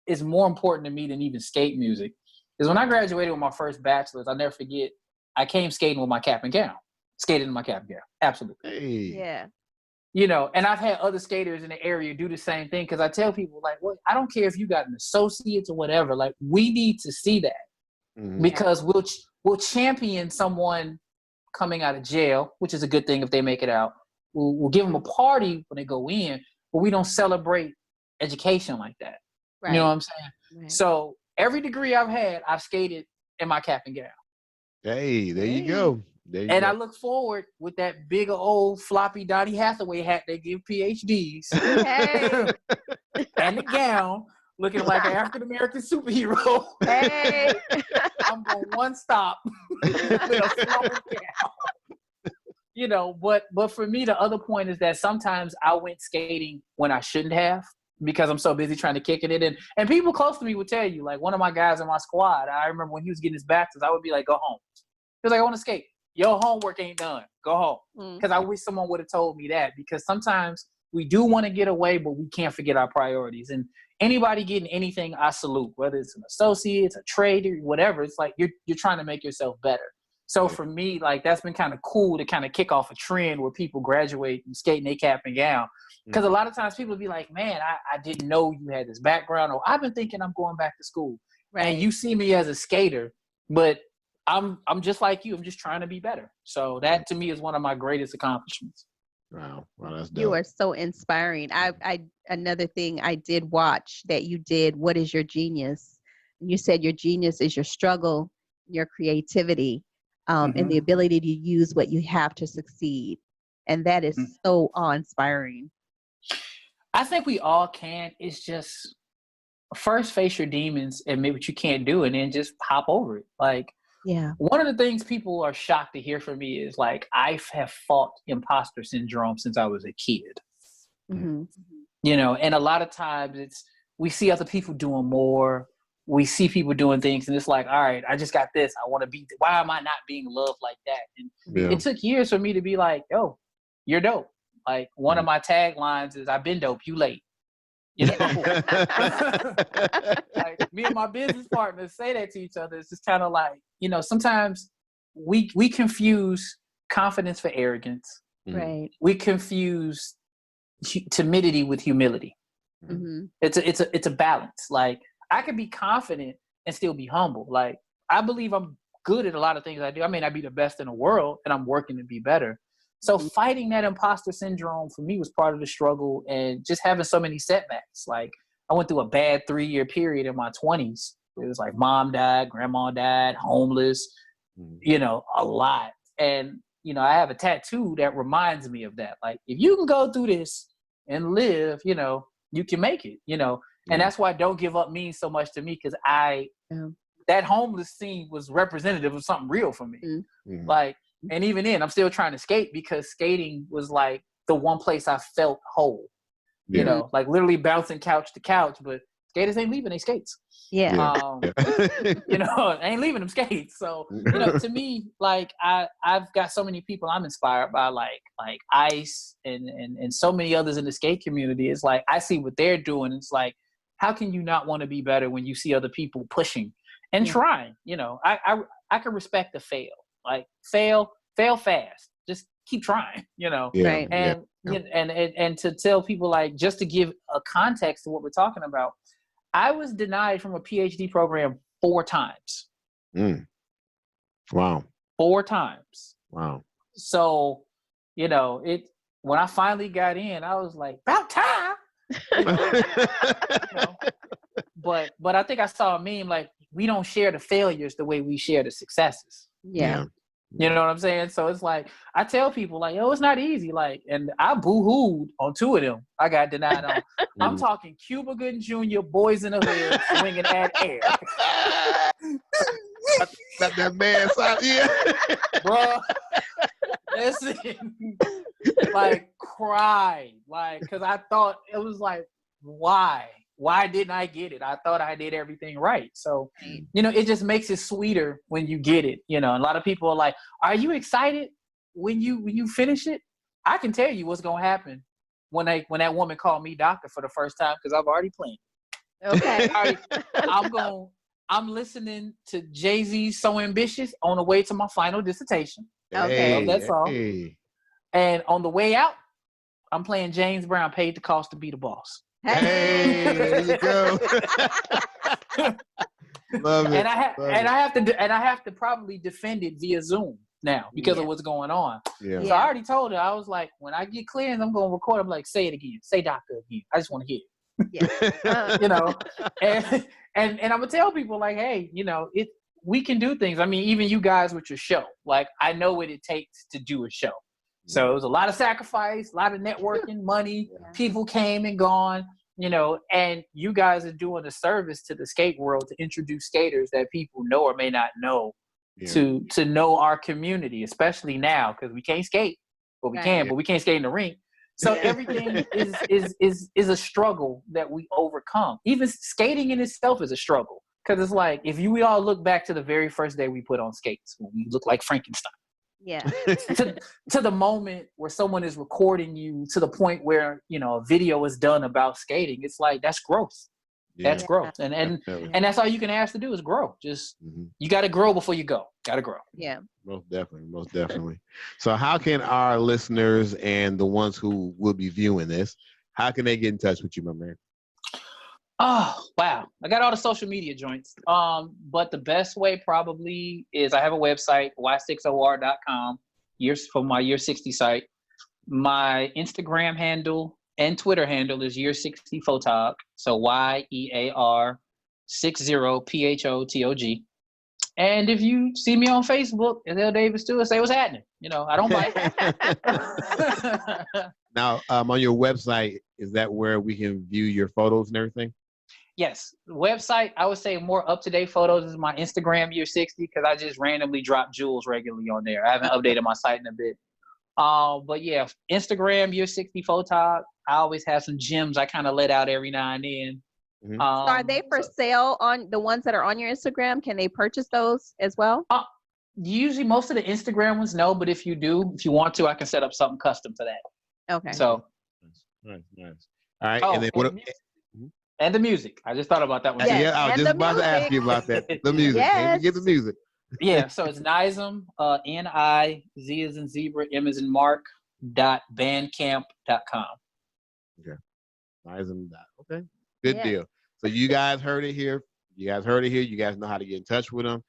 is more important to me than even skate music is when I graduated with my first bachelor's, I'll never forget, I came skating with my cap and gown. Skated in my cap and gown. Absolutely. Hey. Yeah. And I've had other skaters in the area do the same thing, because I tell people, like, well, I don't care if you got an associate's or whatever. Like, we need to see that because we'll champion someone coming out of jail, which is a good thing if they make it out. We'll give them a party when they go in, but we don't celebrate education like that. Right. You know what I'm saying? Right. So every degree I've had, I've skated in my cap and gown. Hey, there you go. And I look forward with that big old floppy Donny Hathaway hat they give PhDs and the gown, looking like an African-American superhero. Hey. I'm going one stop with a flowing gown. You know, but for me, the other point is that sometimes I went skating when I shouldn't have because I'm so busy trying to kick it in. And people close to me would tell you, like one of my guys in my squad, I remember when he was getting his bachelor's, I would be like, go home. He was like, I want to skate. Your homework ain't done. Go home. Because I wish someone would have told me that, because sometimes we do want to get away, but we can't forget our priorities. And anybody getting anything, I salute, whether it's an associate, it's a trader, whatever. It's like you're trying to make yourself better. So for me, like that's been kind of cool to kind of kick off a trend where people graduate and skate in their cap and gown. Because a lot of times people be like, man, I didn't know you had this background, or I've been thinking I'm going back to school. Right. And you see me as a skater, but I'm just like you. I'm just trying to be better. So that to me is one of my greatest accomplishments. Wow, that's dope. You are so inspiring. I another thing I did watch that you did, What is Your Genius? And you said your genius is your struggle, your creativity, and the ability to use what you have to succeed. And that is so awe-inspiring. I think we all can. It's just first face your demons, admit what you can't do, and then just hop over it. Like, yeah. One of the things people are shocked to hear from me is like, I have fought imposter syndrome since I was a kid. Mm-hmm. You know, and a lot of times we see other people doing more. We see people doing things and it's like, all right, I just got this. I want to be, why am I not being loved like that? And it took years for me to be like, yo, you're dope. Like one of my taglines is, I've been dope, you late. You know, like me and my business partners say that to each other. It's just kind of like, you know, sometimes we confuse confidence for arrogance. Right. We confuse timidity with humility. Mm-hmm. It's a balance. Like I can be confident and still be humble. Like I believe I'm good at a lot of things I do. I may not be the best in the world, and I'm working to be better. So fighting that imposter syndrome for me was part of the struggle, and just having so many setbacks. Like I went through a bad 3-year period in my 20s. It was like mom died, grandma died, homeless, you know, a lot. And, you know, I have a tattoo that reminds me of that. Like if you can go through this and live, you know, you can make it, you know. And that's why Don't Give Up means so much to me, because that homeless scene was representative of something real for me. Mm-hmm. Like, and even then, I'm still trying to skate because skating was like the one place I felt whole. You know, like literally bouncing couch to couch, but skaters ain't leaving their skates. You know, they ain't leaving them skates. So, you know, to me, like I've got so many people I'm inspired by, like Ice and so many others in the skate community. It's like I see what they're doing. It's like, how can you not want to be better when you see other people pushing and trying? You know, I can respect the fail. Like fail fast. Just keep trying, you know. Right. And and to tell people, like, just to give a context to what we're talking about, I was denied from a PhD program 4 times. Wow. 4 times. Wow. So, you know, when I finally got in, I was like, about time. You know? But I think I saw a meme like, we don't share the failures the way we share the successes. Yeah. You know what I'm saying? So it's like, I tell people like, yo, it's not easy. Like, and I boo-hooed on 2 of them. I got denied on. I'm talking Cuba Gooding Jr., Boys in the Hood, swinging at air. that man side, Bro, listen, like cried, like, cause I thought it was like, why didn't I get it? I thought I did everything right. So, you know, it just makes it sweeter when you get it, you know. And a lot of people are like, are you excited when you finish it? I can tell you what's going to happen when that woman called me doctor for the first time, because I've already planned. Okay. I'm listening to Jay-Z's So Ambitious on the way to my final dissertation. Okay. Love that song. Hey. And on the way out, I'm playing James Brown, Paid the Cost to Be the Boss. Hey, there you go. Love it. And I have to probably defend it via Zoom now because of what's going on. Yeah. So I already told her, I was like, when I get clearance, I'm going to record. I'm like, say it again. Say doctor again. I just want to hear it. You know, and I'm gonna tell people like, hey, you know, we can do things. I mean, even you guys with your show, like I know what it takes to do a show. So it was a lot of sacrifice, a lot of networking, money. People came and gone. and you guys are doing a service to the skate world to introduce skaters that people know or may not know to know our community, especially now because we can't skate. Well, we can, but we can't skate in the rink. So everything is a struggle that we overcome. Even skating in itself is a struggle because it's like we all look back to the very first day we put on skates when we look like Frankenstein. Yeah. to the moment where someone is recording you to the point where a video is done about skating. It's like that's growth. That's growth, and that's all you can ask to do is grow. Just you got to grow before you go. Got to grow. Yeah, most definitely. So, how can our listeners and the ones who will be viewing this, how can they get in touch with you, my man? Oh wow, I got all the social media joints. But the best way probably is I have a website y6or.com. From my Year 60 site. My Instagram handle and Twitter handle is Year 60 Photog. So YEAR 60 PHOTOG. And if you see me on Facebook, L Davis Stewart, say what's happening. I don't bite. Now, on your website, is that where we can view your photos and everything? Yes. The website, I would say more up-to-date photos is my Instagram Year 60 because I just randomly drop jewels regularly on there. I haven't updated my site in a bit. But yeah, Instagram Year 60 Photog. I always have some gems I kind of let out every now and then. So are they for sale on the ones that are on your Instagram? Can they purchase those as well? Usually most of the Instagram ones, no, but if you want to, I can set up something custom for that. Okay. So nice. All right. And then and the music. I just thought about that one. Yeah, I was just about to ask you about that. The music. Yes. Can we get the music? Yeah, so it's Nizm, N-I-Z as in zebra, M as in Mark, .bandcamp.com. Okay. Nizm. Okay. Good deal. So you guys heard it here. You guys know how to get in touch with them.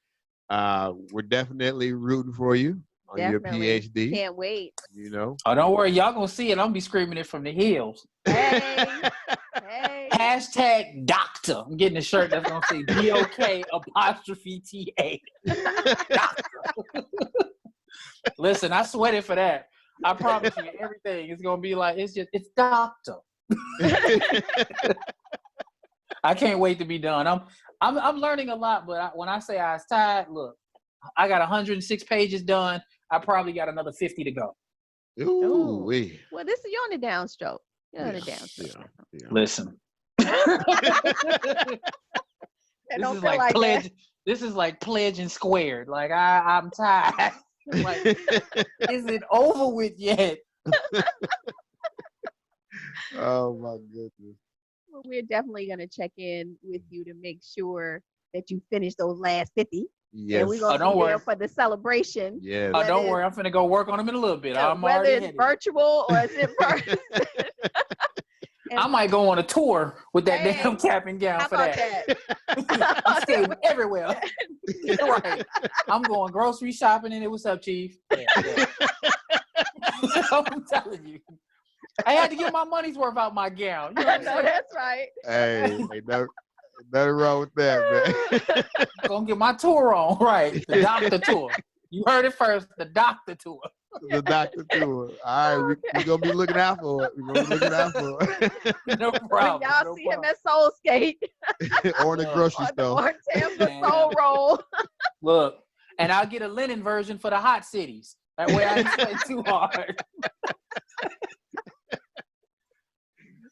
We're definitely rooting for you on your PhD. Can't wait. Oh, don't worry. Y'all gonna see it. I'm gonna be screaming it from the hills. Hey. Hashtag doctor. I'm getting a shirt that's gonna say DOK''TA. Doctor. Listen, I sweated for that. I promise you, everything is gonna be like it's doctor. I can't wait to be done. I'm learning a lot, but when I say I was tired, look, I got 106 pages done. I probably got another 50 to go. Ooh. Well, this is you on the downstroke. You're on the downstroke. Yeah. Listen. This is like pledging squared. Like I'm tired. Like, is it over with yet? Oh my goodness. Well, we're definitely gonna check in with you to make sure that you finish those last 50. Yes. And we're gonna be there for the celebration. Yes. Oh, don't worry. I'm finna go work on them in a little bit. Whether it's virtual or it's in person. I might go on a tour with that damn cap and gown for that. I'm skating everywhere. Right. I'm going grocery shopping and what's up, Chief? Yeah. I'm telling you. I had to get my money's worth out my gown. You know that's right. Hey, nothing wrong with that, man. Gonna get my tour on, right? The doctor tour. You heard it first, the doctor tour. The doctor tour. All right, we're going to be looking out for it. No problem. Y'all see him at Soul Skate. Or in the grocery store. Or Tampa Soul Roll. Look, and I'll get a linen version for the hot cities. That way I didn't sweat too hard.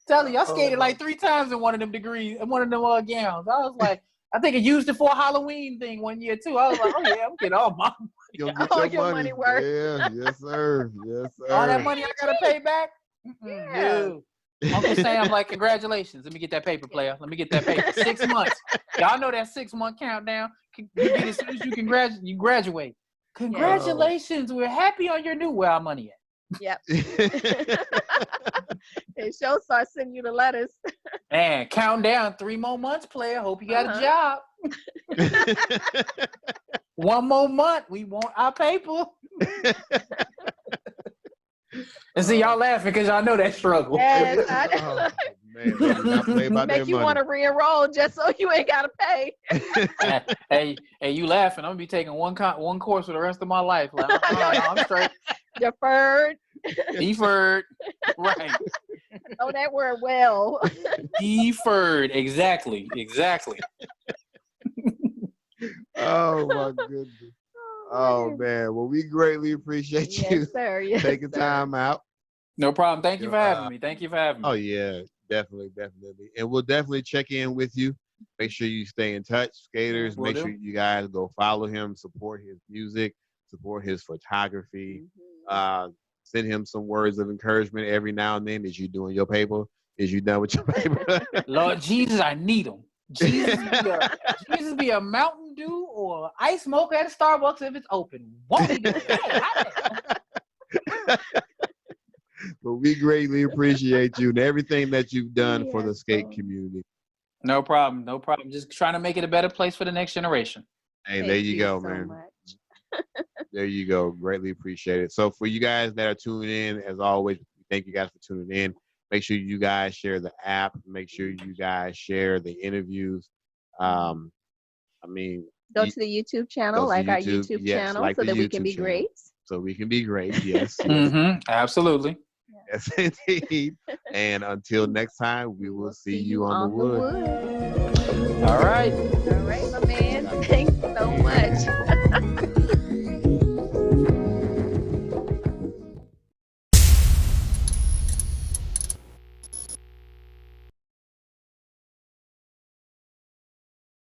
Tell you, I skated like 3 times in one of them gowns. I was like, I think I used it for a Halloween thing one year too. I was like, oh yeah, I'm getting all my your money worth. Yeah, yes sir. All that money I gotta pay back. Yeah. Uncle Sam, like, congratulations. Let me get that paper, player. Let me get that paper. 6 months. Y'all know that 6-month countdown. You get it as soon as you graduate. Congratulations. We're happy on your new. Where our money at? Yep. And she'll start sending you the letters. Man, count down 3 more months, player. Hope you got a job. 1 more month. We want our paper. And see, y'all laughing because y'all know that struggle. Yes, I know. Man, make you want to re-enroll just so you ain't got to pay. hey, you laughing. I'm going to be taking one course for the rest of my life. Like, I'm straight. Deferred. Deferred. Right. know that word well. Deferred. Exactly. Oh my goodness. Oh man. Well, we greatly appreciate you Yes, sir. Yes, taking sir. time out. No problem. Thank you for having me. Thank you for having me. Oh yeah, definitely. And we'll definitely check in with you. Make sure you stay in touch. Skaters, Will make do. sure you guys go follow him, support his music, support his photography. Send him some words of encouragement every now and then. Is you doing your paper? Is you done with your paper? Lord Jesus, I need them. Jesus be a Mountain Dew or ice mocha at a Starbucks if it's open. Won't he do it? Hey, But we greatly appreciate you and everything that you've done for the skate community. No problem. Just trying to make it a better place for the next generation. Hey, there you go, man. There you go. Greatly appreciate it. So for you guys that are tuning in, as always, thank you guys for tuning in. Make sure you guys share the app. Make sure you guys share the interviews. I mean, go to the YouTube channel, like our YouTube channel, like so that we YouTube can be channel. great. So we can be great. Yes. Absolutely. Yes, indeed. And until next time, we will see you on the wood. All right. All right.